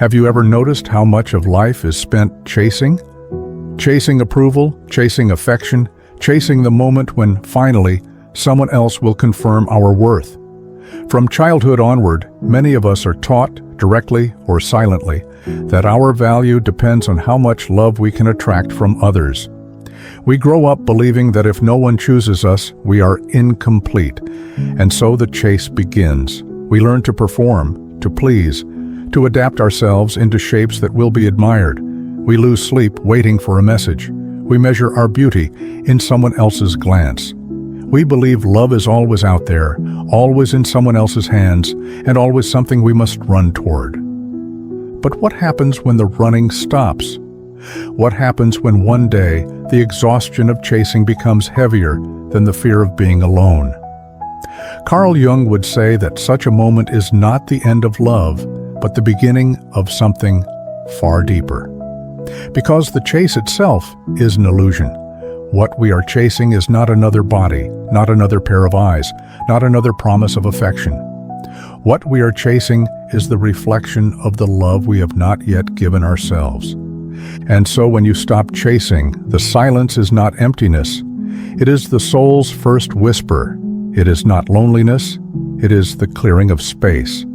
Have you ever noticed how much of life is spent chasing? Chasing approval, chasing affection, chasing the moment when, finally, someone else will confirm our worth. From childhood onward, many of us are taught, directly or silently, that our value depends on how much love we can attract from others. We grow up believing that if no one chooses us, we are incomplete, and so the chase begins. We learn to perform, to please, to adapt ourselves into shapes that will be admired. We lose sleep waiting for a message. We measure our beauty in someone else's glance. We believe love is always out there, always in someone else's hands, and always something we must run toward. But what happens when the running stops? What happens when one day the exhaustion of chasing becomes heavier than the fear of being alone? Carl Jung would say that such a moment is not the end of love, but the beginning of something far deeper. Because the chase itself is an illusion. What we are chasing is not another body, not another pair of eyes, not another promise of affection. What we are chasing is the reflection of the love we have not yet given ourselves. And so when you stop chasing, the silence is not emptiness. It is the soul's first whisper. It is not loneliness. It is the clearing of space.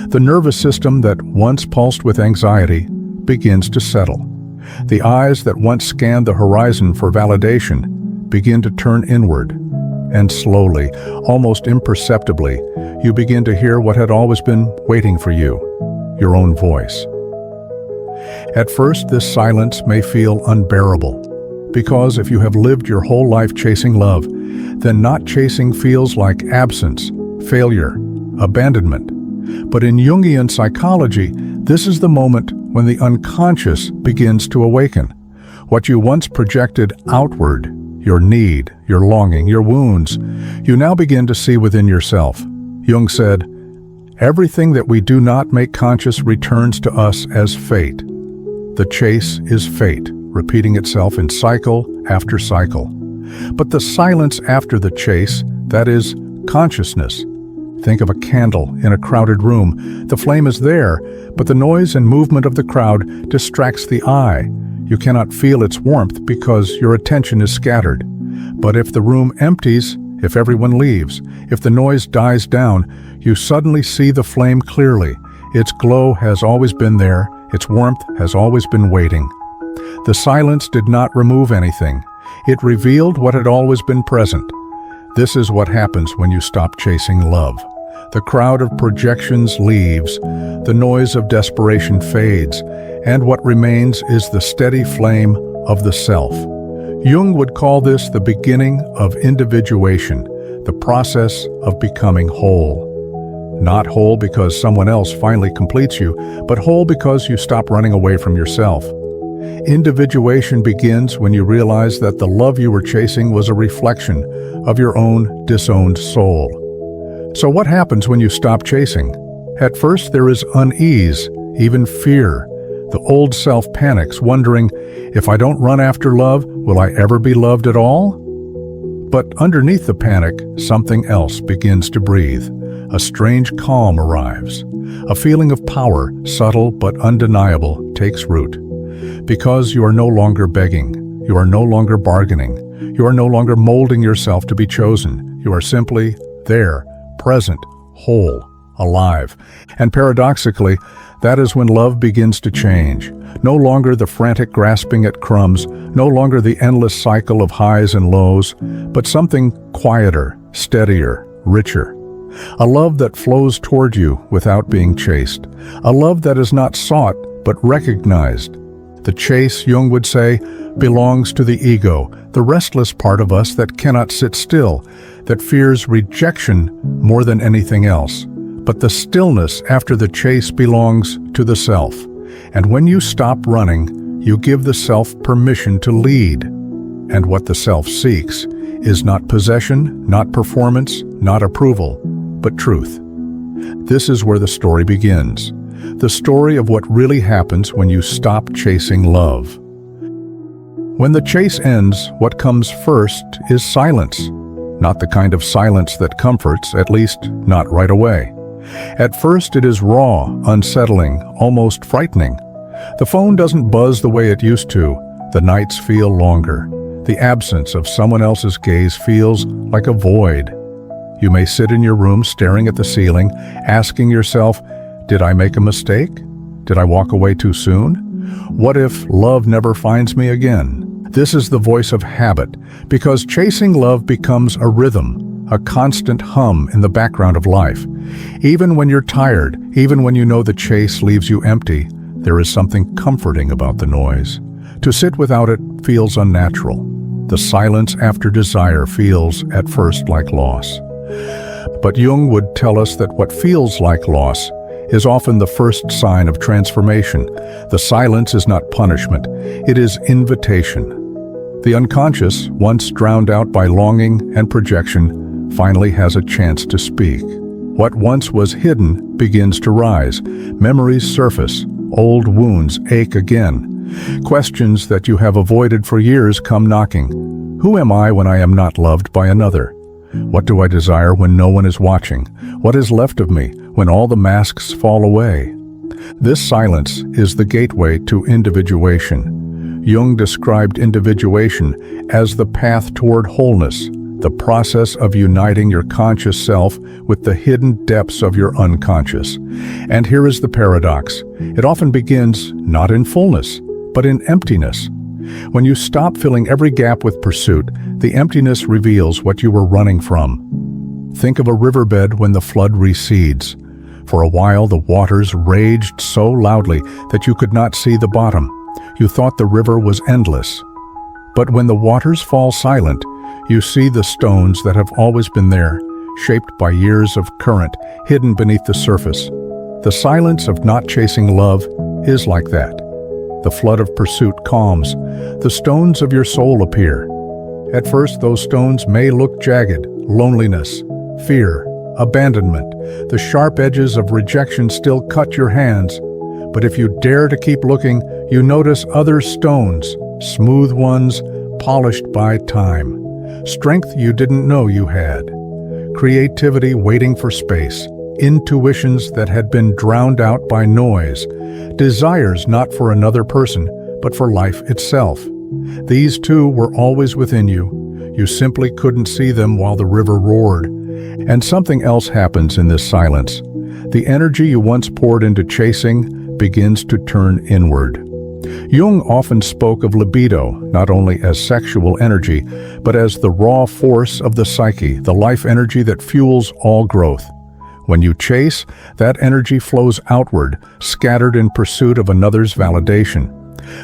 The nervous system that once pulsed with anxiety begins to settle. The eyes that once scanned the horizon for validation begin to turn inward. And slowly, almost imperceptibly, you begin to hear what had always been waiting for you, your own voice. At first, this silence may feel unbearable, because if you have lived your whole life chasing love, then not chasing feels like absence, failure, abandonment. But in Jungian psychology, this is the moment when the unconscious begins to awaken. What you once projected outward, your need, your longing, your wounds, you now begin to see within yourself. Jung said, "Everything that we do not make conscious returns to us as fate." The chase is fate, repeating itself in cycle after cycle. But the silence after the chase, that is consciousness. Think of a candle in a crowded room. The flame is there, but the noise and movement of the crowd distracts the eye. You cannot feel its warmth because your attention is scattered. But if the room empties, if everyone leaves, if the noise dies down, you suddenly see the flame clearly. Its glow has always been there. Its warmth has always been waiting. The silence did not remove anything. It revealed what had always been present. This is what happens when you stop chasing love. The crowd of projections leaves, the noise of desperation fades, and what remains is the steady flame of the self. Jung would call this the beginning of individuation, the process of becoming whole. Not whole because someone else finally completes you, but whole because you stop running away from yourself. Individuation begins when you realize that the love you were chasing was a reflection of your own disowned soul. So what happens when you stop chasing? At first there is unease, even fear. The old self panics, wondering, if I don't run after love, will I ever be loved at all? But underneath the panic, something else begins to breathe. A strange calm arrives. A feeling of power, subtle but undeniable, takes root. Because you are no longer begging, you are no longer bargaining, you are no longer molding yourself to be chosen. You are simply there, present, whole, alive. And paradoxically, that is when love begins to change. No longer the frantic grasping at crumbs, no longer the endless cycle of highs and lows, but something quieter, steadier, richer. A love that flows toward you without being chased. A love that is not sought, but recognized. The chase, Jung would say, belongs to the ego, the restless part of us that cannot sit still, that fears rejection more than anything else. But the stillness after the chase belongs to the self. And when you stop running, you give the self permission to lead. And what the self seeks is not possession, not performance, not approval, but truth. This is where the story begins. The story of what really happens when you stop chasing love. When the chase ends, what comes first is silence. Not the kind of silence that comforts, at least not right away. At first it is raw, unsettling, almost frightening. The phone doesn't buzz the way it used to. The nights feel longer. The absence of someone else's gaze feels like a void. You may sit in your room staring at the ceiling, asking yourself, did I make a mistake? Did I walk away too soon? What if love never finds me again? This is the voice of habit, because chasing love becomes a rhythm, a constant hum in the background of life. Even when you're tired, even when you know the chase leaves you empty, there is something comforting about the noise. To sit without it feels unnatural. The silence after desire feels, at first, like loss. But Jung would tell us that what feels like loss is often the first sign of transformation. The silence is not punishment, it is invitation. The unconscious, once drowned out by longing and projection, finally has a chance to speak. What once was hidden begins to rise. Memories surface. Old wounds ache again. Questions that you have avoided for years come knocking. Who am I when I am not loved by another? What do I desire when no one is watching? What is left of me when all the masks fall away? This silence is the gateway to individuation. Jung described individuation as the path toward wholeness, the process of uniting your conscious self with the hidden depths of your unconscious. And here is the paradox. It often begins not in fullness, but in emptiness. When you stop filling every gap with pursuit, the emptiness reveals what you were running from. Think of a riverbed when the flood recedes. For a while, the waters raged so loudly that you could not see the bottom. You thought the river was endless. But when the waters fall silent, you see the stones that have always been there, shaped by years of current, hidden beneath the surface. The silence of not chasing love is like that. The flood of pursuit calms. The stones of your soul appear. At first, those stones may look jagged: loneliness, fear, abandonment. The sharp edges of rejection still cut your hands. But if you dare to keep looking, you notice other stones, smooth ones, polished by time. Strength you didn't know you had. Creativity waiting for space. Intuitions that had been drowned out by noise. Desires not for another person, but for life itself. These too were always within you. You simply couldn't see them while the river roared. And something else happens in this silence. The energy you once poured into chasing begins to turn inward. Jung often spoke of libido, not only as sexual energy, but as the raw force of the psyche, the life energy that fuels all growth. When you chase, that energy flows outward, scattered in pursuit of another's validation.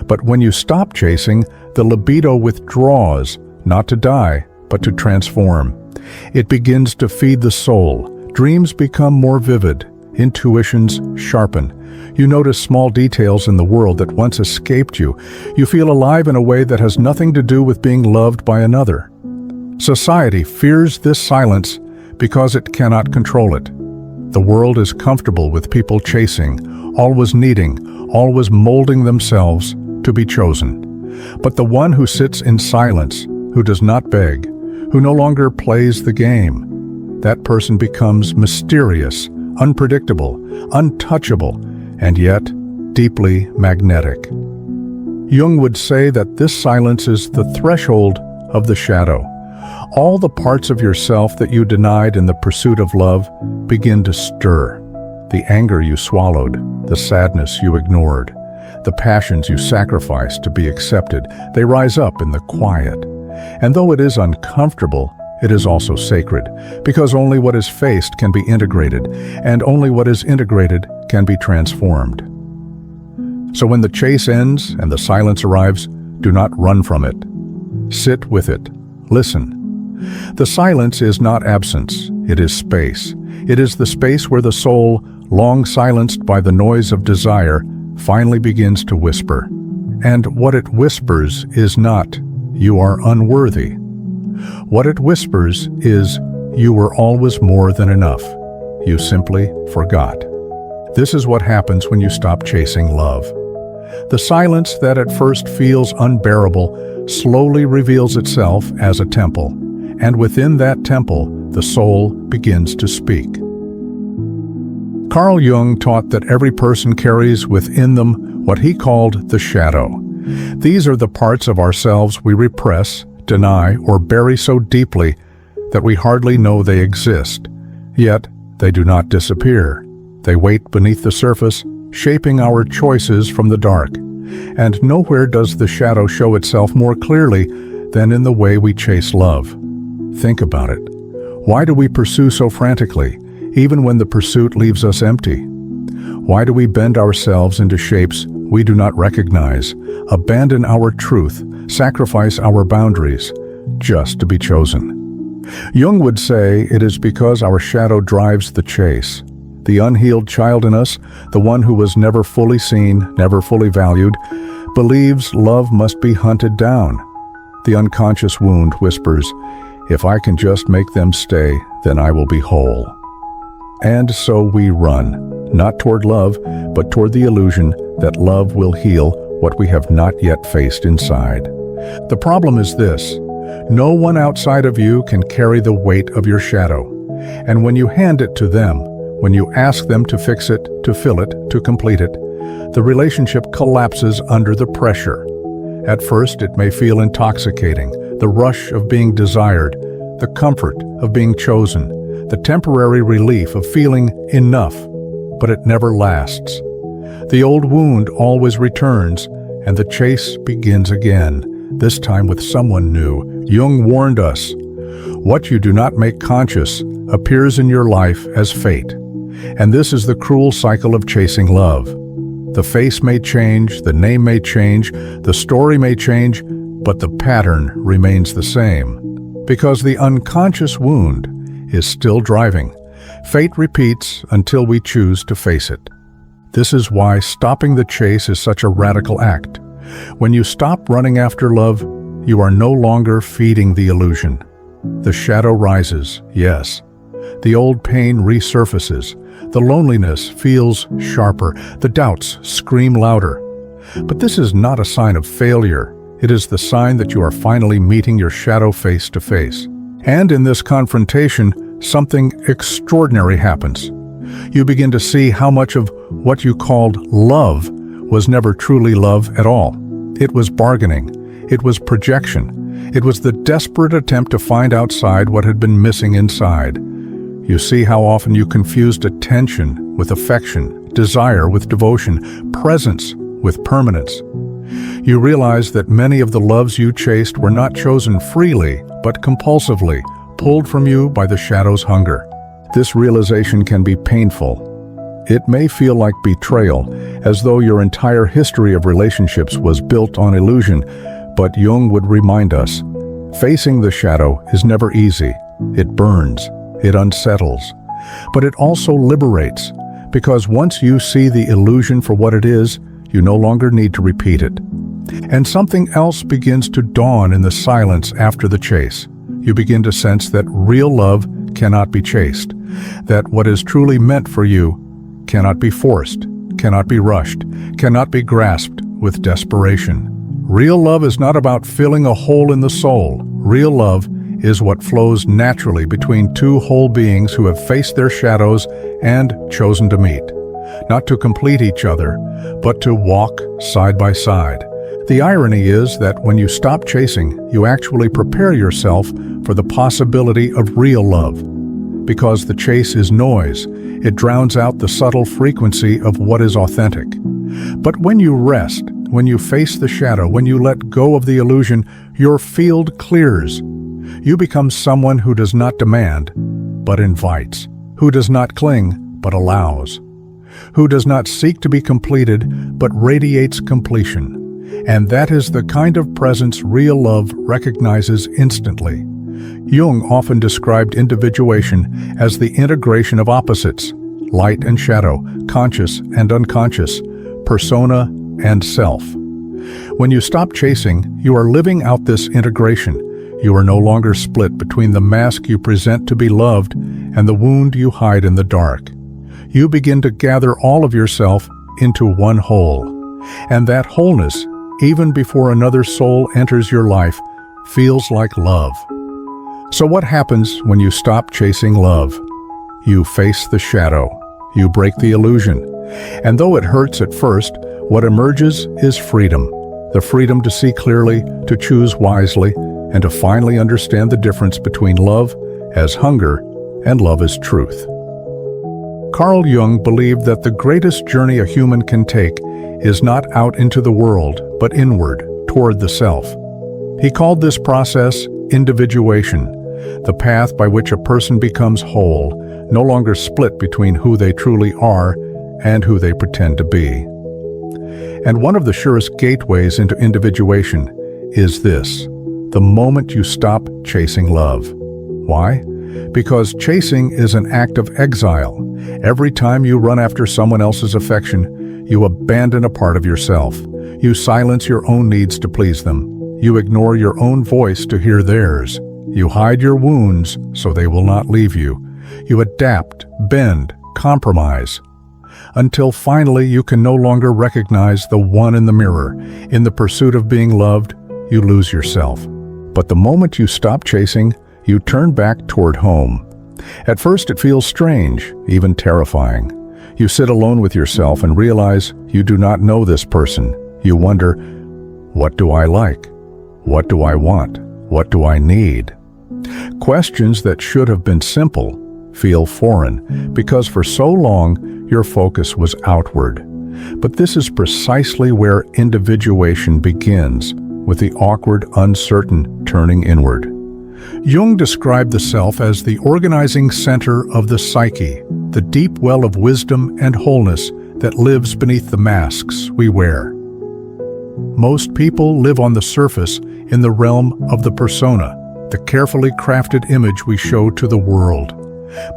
But when you stop chasing, the libido withdraws, not to die, but to transform. It begins to feed the soul. Dreams become more vivid. Intuitions sharpen. You notice small details in the world that once escaped you. You feel alive in a way that has nothing to do with being loved by another. Society fears this silence because it cannot control it. The world is comfortable with people chasing, always needing, always molding themselves to be chosen. But the one who sits in silence, who does not beg, who no longer plays the game, that person becomes mysterious, unpredictable, untouchable, and yet deeply magnetic. Jung would say that this silence is the threshold of the shadow. All the parts of yourself that you denied in the pursuit of love begin to stir. The anger you swallowed, the sadness you ignored, the passions you sacrificed to be accepted, they rise up in the quiet. And though it is uncomfortable, it is also sacred, because only what is faced can be integrated, and only what is integrated can be transformed. So when the chase ends and the silence arrives, do not run from it. Sit with it. Listen. The silence is not absence, it is space. It is the space where the soul, long silenced by the noise of desire, finally begins to whisper. And what it whispers is not, "You are unworthy." What it whispers is, "You were always more than enough. You simply forgot." This is what happens when you stop chasing love. The silence that at first feels unbearable slowly reveals itself as a temple, and within that temple, the soul begins to speak. Carl Jung taught that every person carries within them what he called the shadow. These are the parts of ourselves we repress, deny, or bury so deeply that we hardly know they exist. Yet, they do not disappear. They wait beneath the surface, shaping our choices from the dark. And nowhere does the shadow show itself more clearly than in the way we chase love. Think about it. Why do we pursue so frantically, even when the pursuit leaves us empty? Why do we bend ourselves into shapes we do not recognize, abandon our truth, sacrifice our boundaries, just to be chosen? Jung would say it is because our shadow drives the chase. The unhealed child in us, the one who was never fully seen, never fully valued, believes love must be hunted down. The unconscious wound whispers, "If I can just make them stay, then I will be whole." And so we run, not toward love, but toward the illusion that love will heal what we have not yet faced inside. The problem is this: no one outside of you can carry the weight of your shadow. And when you hand it to them, when you ask them to fix it, to fill it, to complete it, the relationship collapses under the pressure. At first, it may feel intoxicating, the rush of being desired, the comfort of being chosen, the temporary relief of feeling enough, but it never lasts. The old wound always returns, and the chase begins again, this time with someone new. Jung warned us, what you do not make conscious appears in your life as fate. And this is the cruel cycle of chasing love. The face may change, the name may change, the story may change, but the pattern remains the same. Because the unconscious wound is still driving. Fate repeats until we choose to face it. This is why stopping the chase is such a radical act. When you stop running after love, you are no longer feeding the illusion. The shadow rises, yes. The old pain resurfaces. The loneliness feels sharper. The doubts scream louder. But this is not a sign of failure. It is the sign that you are finally meeting your shadow face to face. And in this confrontation, something extraordinary happens. You begin to see how much of what you called love was never truly love at all. It was bargaining. It was projection. It was the desperate attempt to find outside what had been missing inside. You see how often you confused attention with affection, desire with devotion, presence with permanence. You realize that many of the loves you chased were not chosen freely, but compulsively, pulled from you by the shadow's hunger. This realization can be painful. It may feel like betrayal, as though your entire history of relationships was built on illusion, but Jung would remind us, facing the shadow is never easy. It burns. It unsettles, but it also liberates, because once you see the illusion for what it is, you no longer need to repeat it. And something else begins to dawn in the silence after the chase. You begin to sense that real love cannot be chased, that what is truly meant for you cannot be forced, cannot be rushed, cannot be grasped with desperation. Real love is not about filling a hole in the soul. Real love is what flows naturally between two whole beings who have faced their shadows and chosen to meet. Not to complete each other, but to walk side by side. The irony is that when you stop chasing, you actually prepare yourself for the possibility of real love. Because the chase is noise, it drowns out the subtle frequency of what is authentic. But when you rest, when you face the shadow, when you let go of the illusion, your field clears. You become someone who does not demand, but invites, who does not cling, but allows, who does not seek to be completed, but radiates completion. And that is the kind of presence real love recognizes instantly. Jung often described individuation as the integration of opposites, light and shadow, conscious and unconscious, persona and self. When you stop chasing, you are living out this integration. You are no longer split between the mask you present to be loved and the wound you hide in the dark. You begin to gather all of yourself into one whole. And that wholeness, even before another soul enters your life, feels like love. So what happens when you stop chasing love? You face the shadow. you break the illusion. And though it hurts at first, what emerges is freedom. The freedom to see clearly, to choose wisely, and to finally understand the difference between love as hunger and love as truth. Carl Jung believed that the greatest journey a human can take is not out into the world, but inward, toward the self. He called this process individuation, the path by which a person becomes whole, no longer split between who they truly are and who they pretend to be. And one of the surest gateways into individuation is this: the moment you stop chasing love. Why? Because chasing is an act of exile. Every time you run after someone else's affection, you abandon a part of yourself. You silence your own needs to please them. You ignore your own voice to hear theirs. You hide your wounds so they will not leave you. You adapt, bend, compromise, until finally you can no longer recognize the one in the mirror. In the pursuit of being loved, you lose yourself. But the moment you stop chasing, you turn back toward home. At first it feels strange, even terrifying. You sit alone with yourself and realize you do not know this person. You wonder, what do I like? What do I want? What do I need? Questions that should have been simple feel foreign because for so long your focus was outward. But this is precisely where individuation begins, with the awkward, uncertain turning inward. Jung described the self as the organizing center of the psyche, the deep well of wisdom and wholeness that lives beneath the masks we wear. Most people live on the surface in the realm of the persona, the carefully crafted image we show to the world.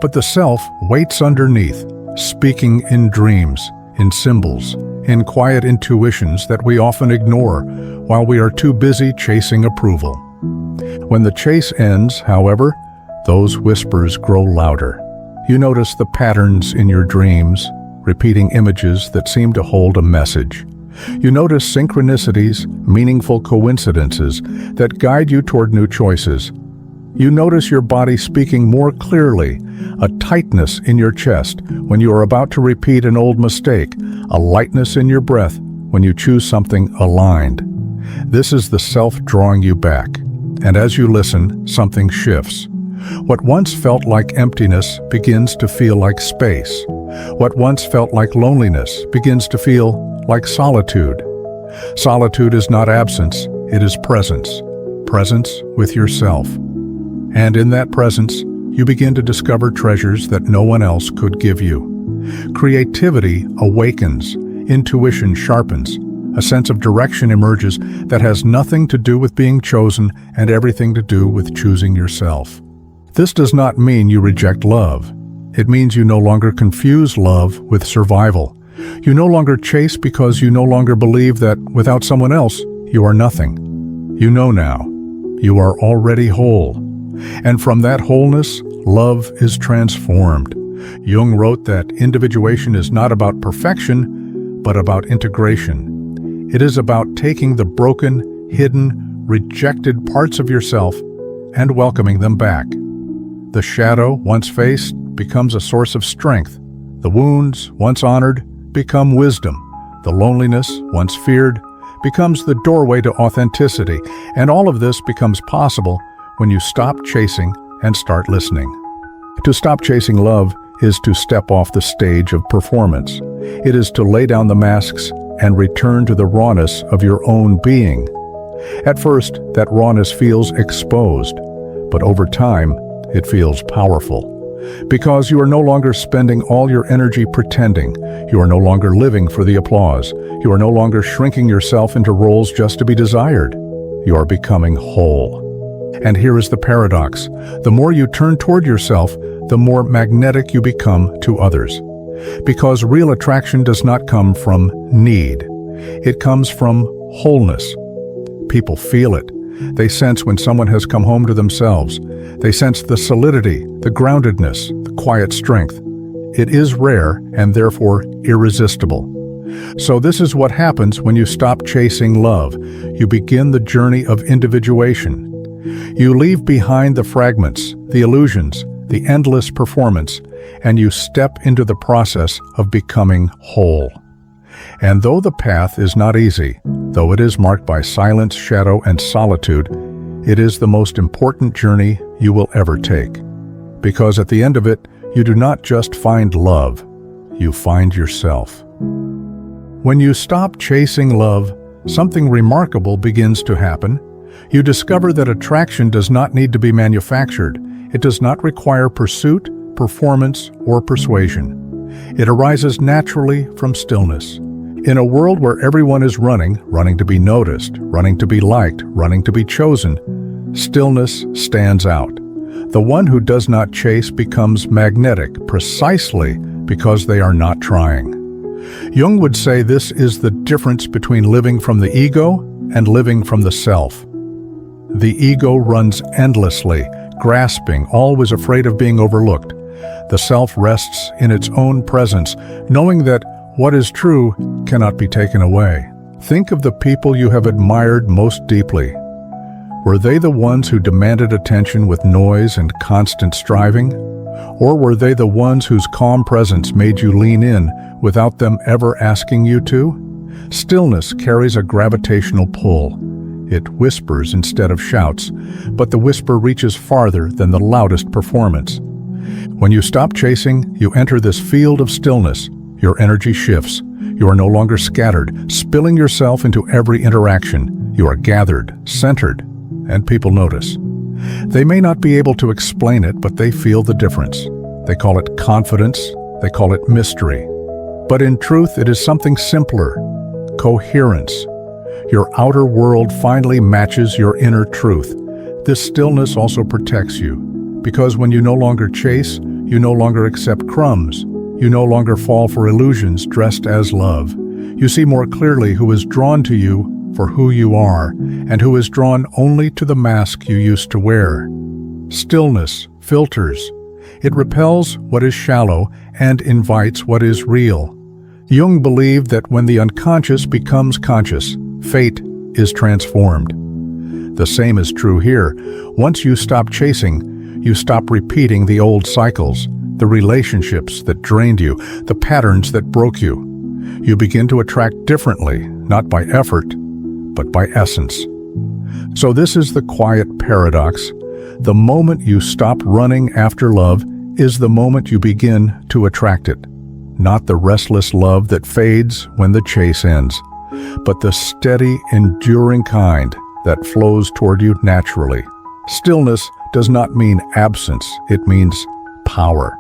But the self waits underneath, speaking in dreams, in symbols, in quiet intuitions that we often ignore while we are too busy chasing approval. When the chase ends, however, those whispers grow louder. You notice the patterns in your dreams, repeating images that seem to hold a message. You notice synchronicities, meaningful coincidences that guide you toward new choices. You notice your body speaking more clearly, a tightness in your chest when you are about to repeat an old mistake, a lightness in your breath when you choose something aligned. This is the self drawing you back. And as you listen, something shifts. What once felt like emptiness begins to feel like space. What once felt like loneliness begins to feel like solitude. Solitude is not absence, it is presence. Presence with yourself. And in that presence, you begin to discover treasures that no one else could give you. Creativity awakens, intuition sharpens, a sense of direction emerges that has nothing to do with being chosen and everything to do with choosing yourself. This does not mean you reject love. It means you no longer confuse love with survival. You no longer chase because you no longer believe that without someone else, you are nothing. You know now, you are already whole. And from that wholeness, love is transformed. Jung wrote that individuation is not about perfection, but about integration. It is about taking the broken, hidden, rejected parts of yourself and welcoming them back. The shadow, once faced, becomes a source of strength. The wounds, once honored, become wisdom. The loneliness, once feared, becomes the doorway to authenticity. And all of this becomes possible when you stop chasing and start listening. To stop chasing love is to step off the stage of performance. It is to lay down the masks and return to the rawness of your own being. At first, that rawness feels exposed, but over time, it feels powerful. Because you are no longer spending all your energy pretending. You are no longer living for the applause. You are no longer shrinking yourself into roles just to be desired. You are becoming whole. And here is the paradox. The more you turn toward yourself, the more magnetic you become to others. Because real attraction does not come from need. It comes from wholeness. People feel it. They sense when someone has come home to themselves. They sense the solidity, the groundedness, the quiet strength. It is rare and therefore irresistible. So this is what happens when you stop chasing love. You begin the journey of individuation. You leave behind the fragments, the illusions, the endless performance, and you step into the process of becoming whole. And though the path is not easy, though it is marked by silence, shadow, and solitude, it is the most important journey you will ever take. Because at the end of it, you do not just find love, you find yourself. When you stop chasing love, something remarkable begins to happen. You discover that attraction does not need to be manufactured. It does not require pursuit, performance, or persuasion. It arises naturally from stillness. In a world where everyone is running to be noticed, running to be liked, running to be chosen, stillness stands out. The one who does not chase becomes magnetic precisely because they are not trying. Jung would say this is the difference between living from the ego and living from the self. The ego runs endlessly, grasping, always afraid of being overlooked. The self rests in its own presence, knowing that what is true cannot be taken away. Think of the people you have admired most deeply. Were they the ones who demanded attention with noise and constant striving? Or were they the ones whose calm presence made you lean in without them ever asking you to? Stillness carries a gravitational pull. It whispers instead of shouts, but the whisper reaches farther than the loudest performance. When you stop chasing, you enter this field of stillness. Your energy shifts. You are no longer scattered, spilling yourself into every interaction. You are gathered, centered, and people notice. They may not be able to explain it, but they feel the difference. They call it confidence. They call it mystery. But in truth, it is something simpler: coherence. Your outer world finally matches your inner truth. This stillness also protects you, because when you no longer chase, you no longer accept crumbs. You no longer fall for illusions dressed as love. You see more clearly who is drawn to you for who you are, and who is drawn only to the mask you used to wear. Stillness filters. It repels what is shallow and invites what is real. Jung believed that when the unconscious becomes conscious, fate is transformed. The same is true here. Once you stop chasing, you stop repeating the old cycles, the relationships that drained you, the patterns that broke you. You begin to attract differently, not by effort, but by essence. So this is the quiet paradox. The moment you stop running after love is the moment you begin to attract it. Not the restless love that fades when the chase ends, but the steady, enduring kind that flows toward you naturally. Stillness does not mean absence, it means power.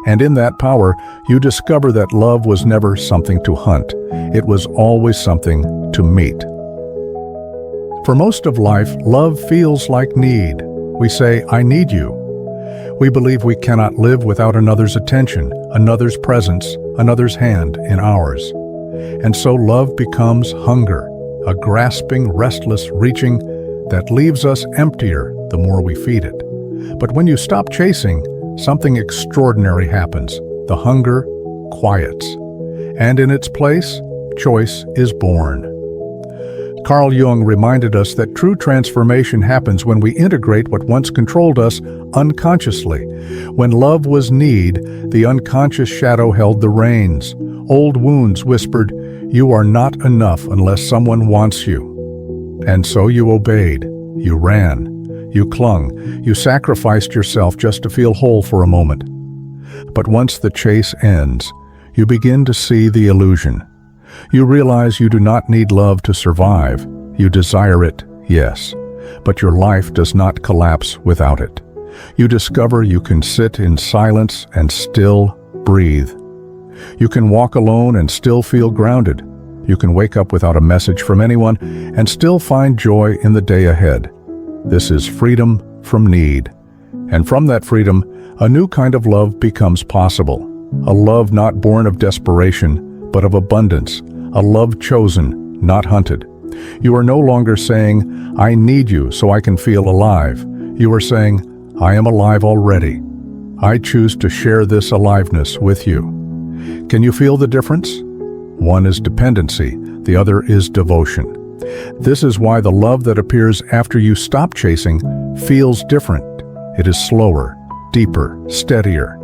And in that power, you discover that love was never something to hunt. It was always something to meet. For most of life, love feels like need. We say, "I need you." We believe we cannot live without another's attention, another's presence, another's hand in ours. And so love becomes hunger, a grasping, restless reaching that leaves us emptier the more we feed it. But when you stop chasing, something extraordinary happens. The hunger quiets. And in its place, choice is born. Carl Jung reminded us that true transformation happens when we integrate what once controlled us unconsciously. When love was need, the unconscious shadow held the reins. Old wounds whispered, "You are not enough unless someone wants you." And so you obeyed. You ran. You clung. You sacrificed yourself just to feel whole for a moment. But once the chase ends, you begin to see the illusion. You realize you do not need love to survive. You desire it, yes, but your life does not collapse without it. You discover you can sit in silence and still breathe. You can walk alone and still feel grounded. You can wake up without a message from anyone and still find joy in the day ahead. This is freedom from need. And from that freedom, a new kind of love becomes possible. A love not born of desperation, but of abundance. A love chosen, not hunted. You are no longer saying, "I need you so I can feel alive." You are saying, "I am alive already. I choose to share this aliveness with you." Can you feel the difference? One is dependency, the other is devotion. This is why the love that appears after you stop chasing feels different. It is slower, deeper, steadier.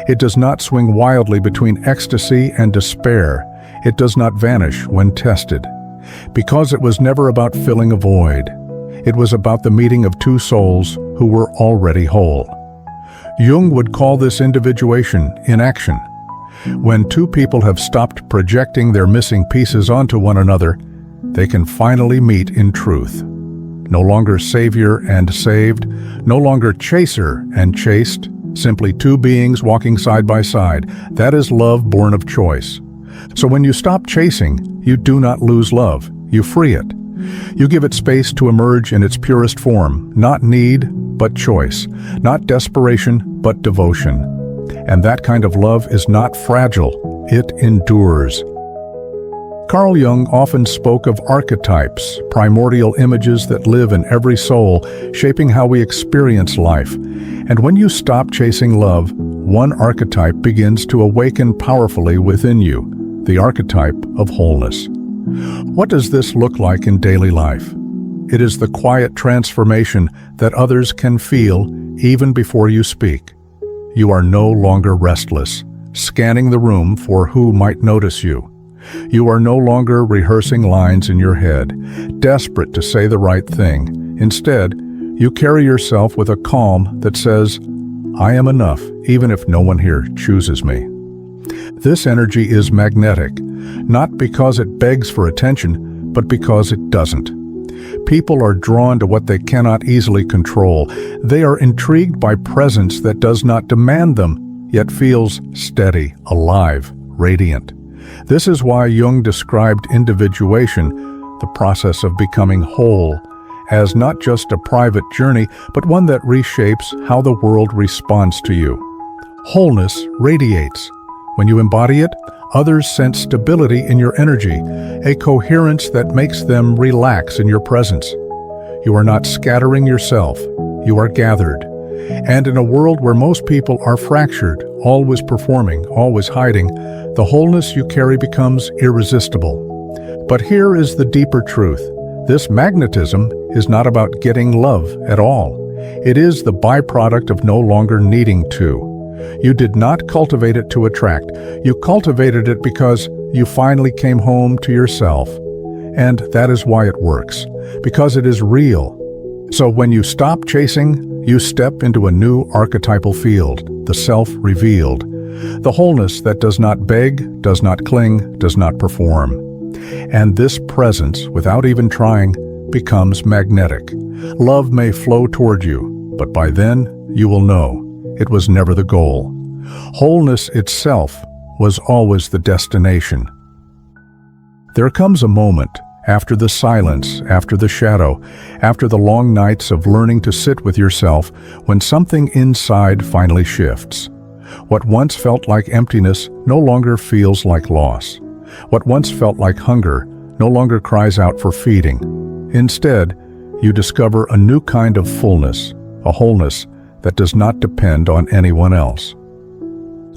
It does not swing wildly between ecstasy and despair. It does not vanish when tested. Because it was never about filling a void. It was about the meeting of two souls who were already whole. Jung would call this individuation in action. When two people have stopped projecting their missing pieces onto one another, they can finally meet in truth. No longer savior and saved, no longer chaser and chased, simply two beings walking side by side. That is love born of choice. So when you stop chasing, you do not lose love, you free it. You give it space to emerge in its purest form, not need, but choice, not desperation, but devotion. And that kind of love is not fragile, it endures. Carl Jung often spoke of archetypes, primordial images that live in every soul, shaping how we experience life. And when you stop chasing love, one archetype begins to awaken powerfully within you, the archetype of wholeness. What does this look like in daily life? It is the quiet transformation that others can feel even before you speak. You are no longer restless, scanning the room for who might notice you. You are no longer rehearsing lines in your head, desperate to say the right thing. Instead, you carry yourself with a calm that says, "I am enough, even if no one here chooses me." This energy is magnetic, not because it begs for attention, but because it doesn't. People are drawn to what they cannot easily control. They are intrigued by presence that does not demand them, yet feels steady, alive, radiant. This is why Jung described individuation, the process of becoming whole, as not just a private journey, but one that reshapes how the world responds to you. Wholeness radiates. When you embody it, others sense stability in your energy, a coherence that makes them relax in your presence. You are not scattering yourself, you are gathered. And in a world where most people are fractured, always performing, always hiding, the wholeness you carry becomes irresistible. But here is the deeper truth. This magnetism is not about getting love at all. It is the byproduct of no longer needing to. You did not cultivate it to attract. You cultivated it because you finally came home to yourself. And that is why it works, because it is real. So when you stop chasing, you step into a new archetypal field, the self-revealed, the wholeness that does not beg, does not cling, does not perform. And this presence, without even trying, becomes magnetic. Love may flow toward you, but by then you will know it was never the goal. Wholeness itself was always the destination. There comes a moment, after the silence, after the shadow, after the long nights of learning to sit with yourself, when something inside finally shifts. What once felt like emptiness no longer feels like loss. What once felt like hunger no longer cries out for feeding. Instead, you discover a new kind of fullness, a wholeness that does not depend on anyone else.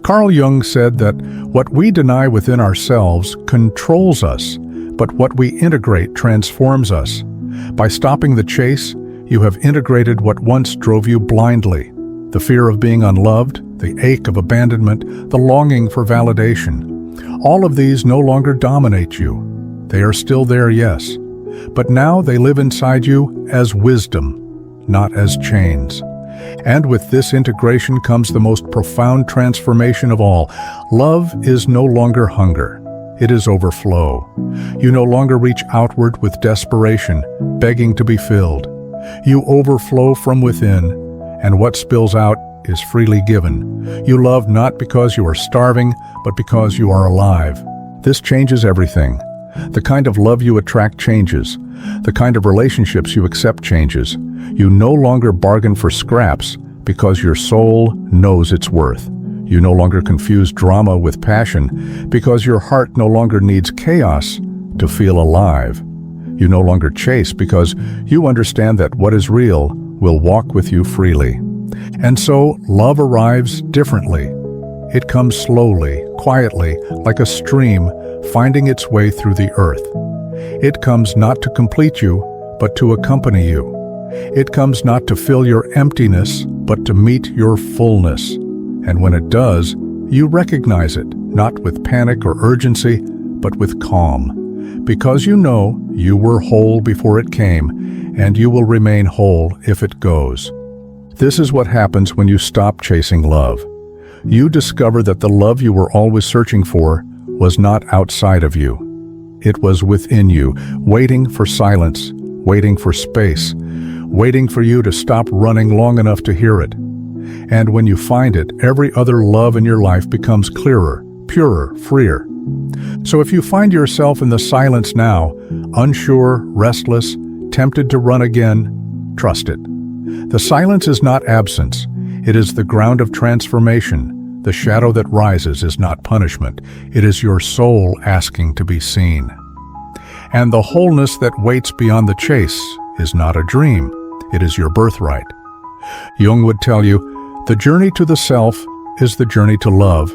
Carl Jung said that what we deny within ourselves controls us, but what we integrate transforms us. By stopping the chase, you have integrated what once drove you blindly. The fear of being unloved, the ache of abandonment, the longing for validation. All of these no longer dominate you. They are still there, yes, but now they live inside you as wisdom, not as chains. And with this integration comes the most profound transformation of all. Love is no longer hunger. It is overflow. You no longer reach outward with desperation, begging to be filled. You overflow from within, and what spills out is freely given. You love not because you are starving, but because you are alive. This changes everything. The kind of love you attract changes. The kind of relationships you accept changes. You no longer bargain for scraps because your soul knows its worth. You no longer confuse drama with passion because your heart no longer needs chaos to feel alive. You no longer chase because you understand that what is real will walk with you freely. And so love arrives differently. It comes slowly, quietly, like a stream finding its way through the earth. It comes not to complete you, but to accompany you. It comes not to fill your emptiness, but to meet your fullness. And when it does, you recognize it, not with panic or urgency, but with calm, because you know you were whole before it came, and you will remain whole if it goes. This is what happens when you stop chasing love. You discover that the love you were always searching for was not outside of you. It was within you, waiting for silence, waiting for space, waiting for you to stop running long enough to hear it. And when you find it, every other love in your life becomes clearer, purer, freer. So if you find yourself in the silence now, unsure, restless, tempted to run again, trust it. The silence is not absence. It is the ground of transformation. The shadow that rises is not punishment. It is your soul asking to be seen. And the wholeness that waits beyond the chase is not a dream. It is your birthright. Jung would tell you, the journey to the self is the journey to love,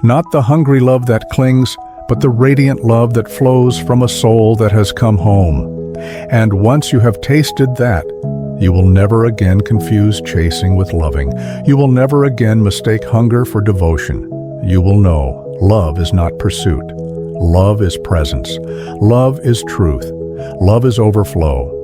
not the hungry love that clings, but the radiant love that flows from a soul that has come home. And once you have tasted that, you will never again confuse chasing with loving. You will never again mistake hunger for devotion. You will know love is not pursuit. Love is presence. Love is truth. Love is overflow.